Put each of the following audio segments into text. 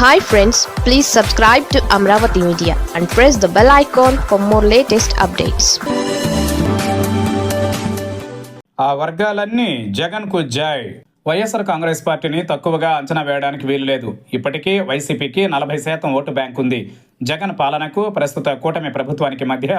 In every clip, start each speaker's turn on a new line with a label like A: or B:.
A: Hi friends, please subscribe to Amravati Media and press the bell icon for more latest updates.
B: ఆ వర్గాలన్నీ జగన్కు జై. వైఎస్ఆర్ కాంగ్రెస్ పార్టీని తక్కువగా అంచనా వేయడానికి వీలులేదు. ఇప్పటికీ వైసీపీకి 40% ఓటు బ్యాంక్ ఉంది. జగన్ పాలనకు ప్రస్తుత కూటమి ప్రభుత్వానికి మధ్య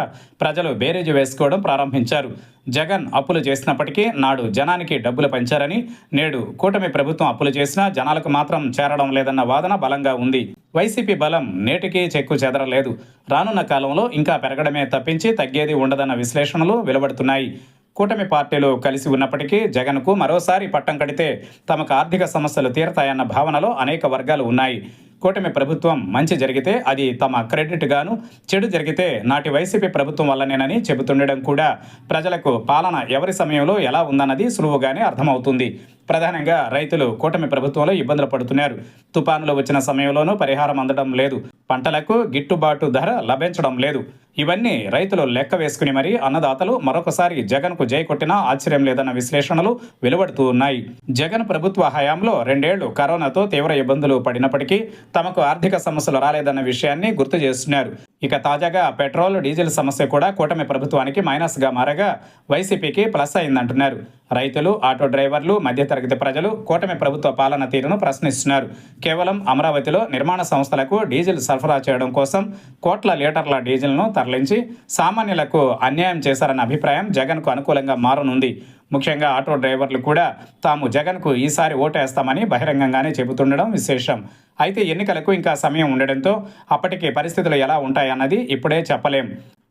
B: ప్రజలు బేరీజు వేసుకోవడం ప్రారంభించారు. జగన్ అప్పులు చేసినప్పటికీ నాడు జనానికి డబ్బులు పంచారని, నేడు కూటమి ప్రభుత్వం అప్పులు చేసినా జనాలకు మాత్రం చేరడం లేదన్న వాదన బలంగా ఉంది. వైసీపీ బలం నేటికీ చెక్కు చెదరలేదు. రానున్న కాలంలో ఇంకా పెరగడమే తప్పించి తగ్గేది ఉండదన్న విశ్లేషణలు వెలువడుతున్నాయి. కూటమి పార్టీలు కలిసి ఉన్నప్పటికీ జగన్కు మరోసారి పట్టం కడితే తమకు ఆర్థిక సమస్యలు తీరతాయన్న భావనలో అనేక వర్గాలు ఉన్నాయి. కూటమి ప్రభుత్వం మంచి జరిగితే అది తమ క్రెడిట్ గాను, చెడు జరిగితే నాటి వైసీపీ ప్రభుత్వం వల్లనేనని చెబుతుండడం కూడా ప్రజలకు పాలన ఎవరి సమయంలో ఎలా ఉందన్నది సులువుగానే అర్థమవుతుంది. ప్రధానంగా రైతులు కూటమి ప్రభుత్వంలో ఇబ్బందులు పడుతున్నారు. తుపానులు వచ్చిన సమయంలోనూ పరిహారం అందడం లేదు. పంటలకు గిట్టుబాటు ధర లభించడం లేదు. ఇవన్నీ రైతులు లెక్క వేసుకుని మరీ అన్నదాతలు మరొకసారి జగన్కు జై కొట్టినా ఆశ్చర్యం లేదన్న విశ్లేషణలు వెలువడుతూ ఉన్నాయి. జగన్ ప్రభుత్వ హయాంలో 2 ఏళ్లు కరోనాతో తీవ్ర ఇబ్బందులు పడినప్పటికీ తమకు ఆర్థిక సమస్యలు రాలేదన్న విషయాన్ని గుర్తు చేస్తున్నారు. ఇక తాజాగా పెట్రోల్, డీజిల్ సమస్య కూడా కూటమి ప్రభుత్వానికి మైనస్గా మారగా వైసీపీకి ప్లస్ అయిందంటున్నారు. రైతులు, ఆటో డ్రైవర్లు, మధ్యతరగతి ప్రజలు కూటమి ప్రభుత్వ పాలన తీరును ప్రశ్నిస్తున్నారు. కేవలం అమరావతిలో నిర్మాణ సంస్థలకు డీజిల్ సరఫరా చేయడం కోసం కోట్ల లీటర్ల డీజిల్ను తరలించి సామాన్యులకు అన్యాయం చేశారన్న అభిప్రాయం జగన్కు అనుకూలంగా మారనుంది. ముఖ్యంగా ఆటో డ్రైవర్లు కూడా తాము జగన్కు ఈసారి ఓటేస్తామని బహిరంగంగానే చెబుతుండడం విశేషం. అయితే ఎన్నికలకు ఇంకా సమయం ఉండడంతో అప్పటికి పరిస్థితులు ఎలా ఉంటాయన్నది ఇప్పుడే చెప్పలేం.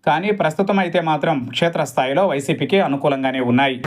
B: కానీ ప్రస్తుతం అయితే మాత్రం క్షేత్రస్థాయిలో వైసీపీకి అనుకూలంగానే ఉన్నాయి.